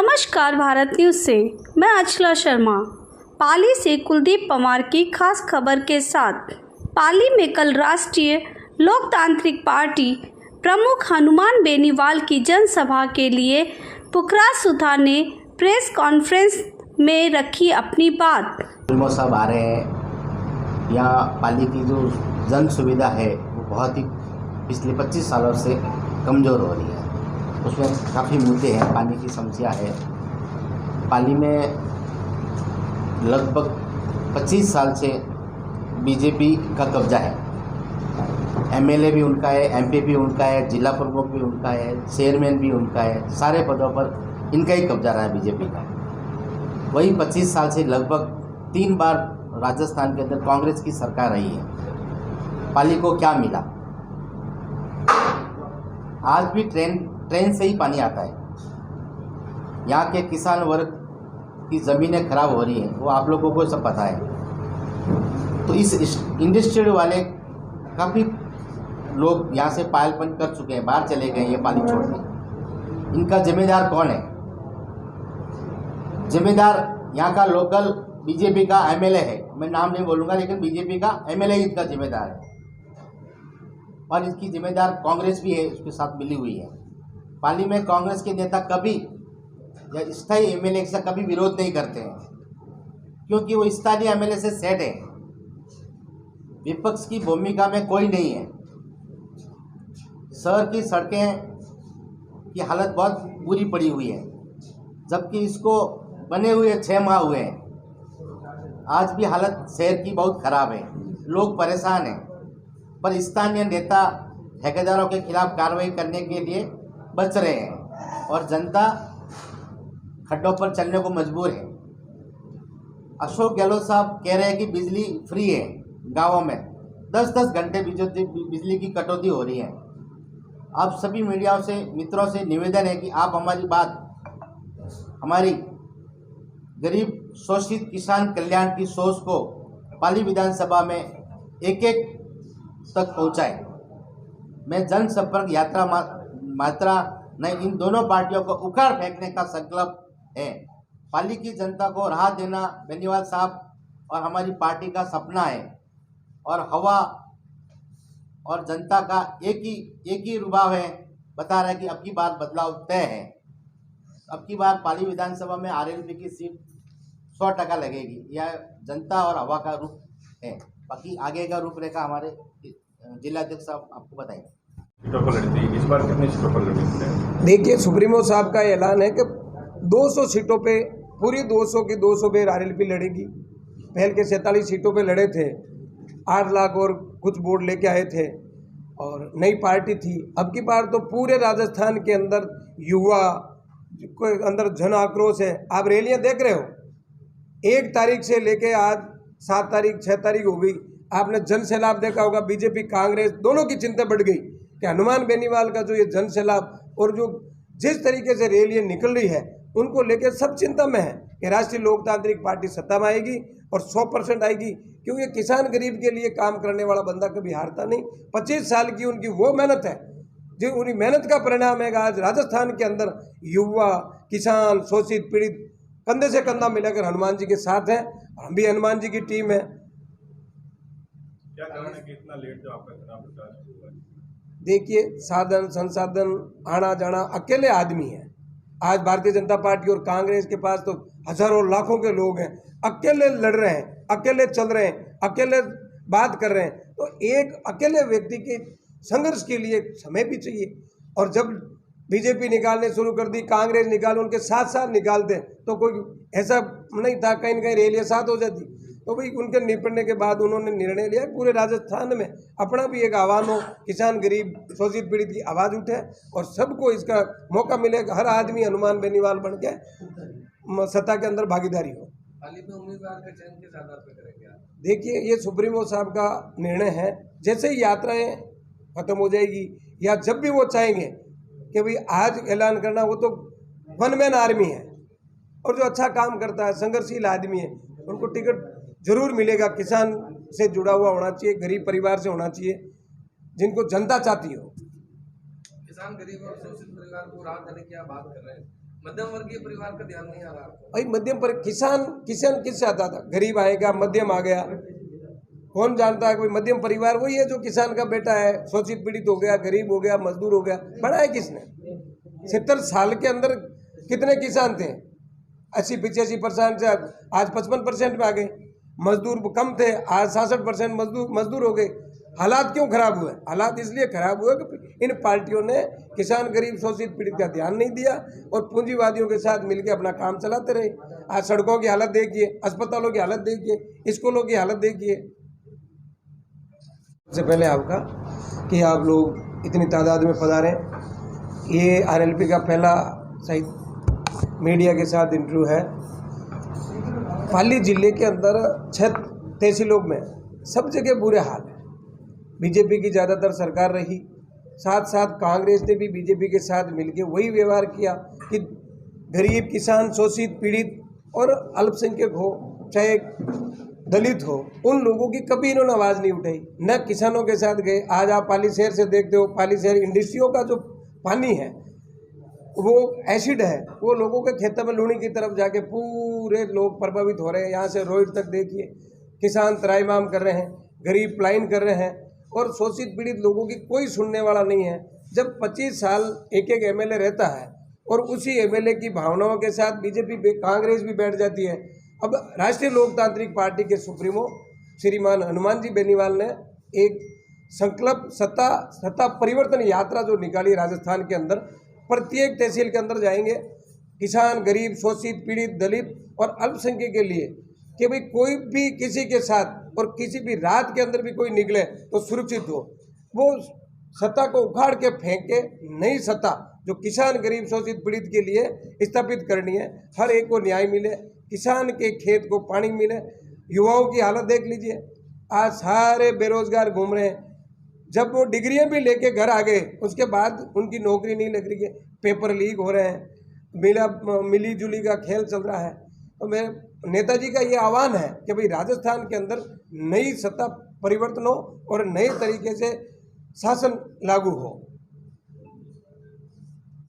नमस्कार भारत न्यूज़ से मैं अचला शर्मा। पाली से कुलदीप पवार की खास खबर के साथ। पाली में कल राष्ट्रीय लोकतांत्रिक पार्टी प्रमुख हनुमान बेनीवाल की जनसभा के लिए पुखराज सुथा ने प्रेस कॉन्फ्रेंस में रखी अपनी बात। फिल्मों सब आ रहे हैं। यहाँ पाली की जो जन सुविधा है वो बहुत ही पिछले 25 सालों से कमज़ोर हो रही है। उसमें काफ़ी मुद्दे हैं। पानी की समस्या है। पाली में लगभग 25 साल से बीजेपी का कब्जा है। एमएलए भी उनका है, एमपी भी उनका है, जिला प्रमुख भी उनका है, चेयरमैन भी उनका है। सारे पदों पर इनका ही कब्जा रहा है बीजेपी का। वही 25 साल से लगभग 3 बार राजस्थान के अंदर कांग्रेस की सरकार रही है। पाली को क्या मिला? आज भी ट्रेन से ही पानी आता है। यहाँ के किसान वर्ग की ज़मीनें खराब हो रही हैं, वो आप लोगों को सब पता है। तो इस इंडस्ट्री वाले काफ़ी लोग यहाँ से पायलपन कर चुके हैं, बाहर चले गए ये पाली छोड़ के। इनका जिम्मेदार कौन है? जिम्मेदार यहाँ का लोकल बीजेपी का एमएलए है। मैं नाम नहीं बोलूँगा, लेकिन बीजेपी का एमएलए ही इसका जिम्मेदार है। और इसकी जिम्मेदार कांग्रेस भी है, उसके साथ मिली हुई है। पाली में कांग्रेस के नेता कभी या स्थायी एमएलए से कभी विरोध नहीं करते हैं, क्योंकि वो स्थानीय एमएलए से सेट है। विपक्ष की भूमिका में कोई नहीं है। शहर की सड़कें की हालत बहुत बुरी पड़ी हुई है, जबकि इसको बने हुए 6 माह हुए हैं। आज भी हालत शहर की बहुत खराब है। लोग परेशान हैं, पर स्थानीय नेता ठेकेदारों के खिलाफ कार्रवाई करने के लिए बच रहे हैं और जनता खड्डों पर चलने को मजबूर है। अशोक गहलोत साहब कह रहे हैं कि बिजली फ्री है। गांवों में 10-10 घंटे बिजली की कटौती हो रही है। आप सभी मीडिया से मित्रों से निवेदन है कि आप हमारी बात, हमारी गरीब शोषित किसान कल्याण की सोच को पाली विधानसभा में एक-एक तक पहुंचाएं। मैं जनसंपर्क यात्रा मात्रा नहीं, इन दोनों पार्टियों को उखाड़ फेंकने का संकल्प है। पाली की जनता को राहत देना बेनीवाल साहब और हमारी पार्टी का सपना है। और हवा और जनता का एक ही रुझाव है, बता रहा है कि अब की बार बदलाव तय है। अब की बार पाली विधानसभा में आरएलपी की सीट 100% लगेगी। यह जनता और हवा का रूप है। बाकी आगे का रूपरेखा हमारे जिलाध्यक्ष साहब आपको बताएंगे। सीटों पर लड़ती इस बार कितनी सीटों पर लड़ती? देखिए, सुप्रीमो साहब का ऐलान है कि 200 सीटों पे, पूरी 200 की 200 पे आरएलपी लड़ेगी। पहले के 47 सीटों पे लड़े थे, 8 लाख और कुछ वोट लेके आए थे और नई पार्टी थी। अब की बार तो पूरे राजस्थान के अंदर युवा के अंदर जन आक्रोश है। आप रैलियां देख रहे हो, 1 तारीख से लेके आज 7 तारीख 6 तारीख हो गई। आपने जन सैलाब देखा होगा। बीजेपी कांग्रेस दोनों की चिंता बढ़ गई कि हनुमान बेनीवाल का जो ये जन सैलाब और जो जिस तरीके से रैलियां निकल रही है, उनको लेकर सब चिंता में है कि राष्ट्रीय लोकतांत्रिक पार्टी सत्ता में आएगी और 100% आएगी, क्योंकि किसान गरीब के लिए काम करने वाला बंदा कभी हारता नहीं। 25 साल की उनकी वो मेहनत है, जो उन्हीं मेहनत का परिणाम है। आज राजस्थान के अंदर युवा, किसान, शोषित, पीड़ित कंधे से कंधा मिलाकर हनुमान जी के साथ हैं। हम भी हनुमान जी की टीम है। क्या कारण है कि इतना लेट जो आपका चुनाव प्रचार शुरू हुआ? देखिए, साधन संसाधन, आना जाना, अकेले आदमी है। आज भारतीय जनता पार्टी और कांग्रेस के पास तो हजारों लाखों के लोग हैं, अकेले लड़ रहे हैं, अकेले चल रहे हैं, अकेले बात कर रहे हैं। तो एक अकेले व्यक्ति के संघर्ष के लिए समय भी चाहिए। और जब बीजेपी निकालने शुरू कर दी, कांग्रेस निकाले, उनके साथ साथ निकालते तो कोई ऐसा नहीं था, कहीं न कहीं रैलियां साथ हो जाती। तो भाई उनके निपटने के बाद उन्होंने निर्णय लिया पूरे राजस्थान में अपना भी एक आह्वान हो, किसान गरीब शोषित पीड़ित की आवाज़ उठे और सबको इसका मौका मिले कि हर आदमी हनुमान बेनीवाल बन के सत्ता के अंदर भागीदारी हो। पाली में उम्मीदवार का चयन किस आधार पर करेंगे आप? देखिए, ये सुप्रीमो साहब का निर्णय है। जैसे ही यात्राएं खत्म हो जाएगी या जब भी वो चाहेंगे कि भाई आज ऐलान करना, वो तो वन मैन आर्मी है और जो अच्छा काम करता है, संघर्षशील आदमी है, उनको टिकट जरूर मिलेगा। किसान से जुड़ा हुआ होना चाहिए, गरीब परिवार से होना चाहिए, जिनको जनता चाहती हो। किसान गरीब और शोषित परिवार को राहत देने की आप बात कर रहे हैं, मध्यम वर्गीय परिवार का ध्यान नहीं आ रहा आपको? भाई मध्यम पर किसान किसान किससे आता था? गरीब आएगा, मध्यम आ गया। कौन जानता है कोई मध्यम परिवार वही है जो किसान का बेटा है, शोषित पीड़ित हो गया, गरीब हो गया, मजदूर हो गया। बनाया किसने? 70 साल के अंदर कितने किसान थे? 80-85% से आज 55% में आ गए। मजदूर कम थे, आज 66% मजदूर हो गए। हालात क्यों खराब हुए? हालात इसलिए खराब हुए कि इन पार्टियों ने किसान, गरीब, शोषित पीड़ित का ध्यान नहीं दिया और पूंजीवादियों के साथ मिलकर अपना काम चलाते रहे। आज सड़कों की हालत देखिए, अस्पतालों की हालत देखिए, स्कूलों की हालत देखिए। सबसे पहले आपका कि आप लोग इतनी तादाद में पधारें। ये RLP का पहला सही मीडिया के साथ इंटरव्यू है। पाली जिले के अंदर 6 तहसीलों में सब जगह बुरे हाल है। बीजेपी की ज़्यादातर सरकार रही, साथ साथ कांग्रेस ने भी बीजेपी के साथ मिलकर वही व्यवहार किया कि गरीब, किसान, शोषित, पीड़ित और अल्पसंख्यक हो चाहे दलित हो, उन लोगों की कभी इन्होंने आवाज़ नहीं उठाई, न किसानों के साथ गए। आज आप पाली शहर से देखते हो, पाली शहर इंडस्ट्रियों का जो पानी है वो एसिड है, वो लोगों के खेतों में लूणी की तरफ जाके पूरे लोग प्रभावित हो रहे हैं। यहाँ से रोड तक देखिए, किसान त्राहिमाम कर रहे हैं, गरीब पलायन कर रहे हैं और शोषित पीड़ित लोगों की कोई सुनने वाला नहीं है। जब 25 साल एक MLA रहता है और उसी MLA की भावनाओं के साथ बीजेपी, कांग्रेस भी बैठ जाती है। अब राष्ट्रीय लोकतांत्रिक पार्टी के सुप्रीमो श्रीमान हनुमान जी बेनीवाल ने एक संकल्प सत्ता परिवर्तन यात्रा जो निकाली राजस्थान के अंदर, प्रत्येक तहसील के अंदर जाएंगे, किसान, गरीब, शोषित, पीड़ित, दलित और अल्पसंख्यक के लिए कि भाई कोई भी किसी के साथ और किसी भी रात के अंदर भी कोई निकले तो सुरक्षित हो। वो सत्ता को उखाड़ के फेंके, नई सत्ता जो किसान, गरीब, शोषित, पीड़ित के लिए स्थापित करनी है। हर एक को न्याय मिले, किसान के खेत को पानी मिले। युवाओं की हालत देख लीजिए, आज सारे बेरोजगार घूम रहे हैं। जब वो डिग्रियां भी लेके घर आ गए उसके बाद उनकी नौकरी नहीं लग रही है, पेपर लीक हो रहे हैं, मिली जुली का खेल चल रहा है। तो मैं नेताजी का ये आह्वान है कि भाई राजस्थान के अंदर नई सत्ता परिवर्तन हो और नए तरीके से शासन लागू हो।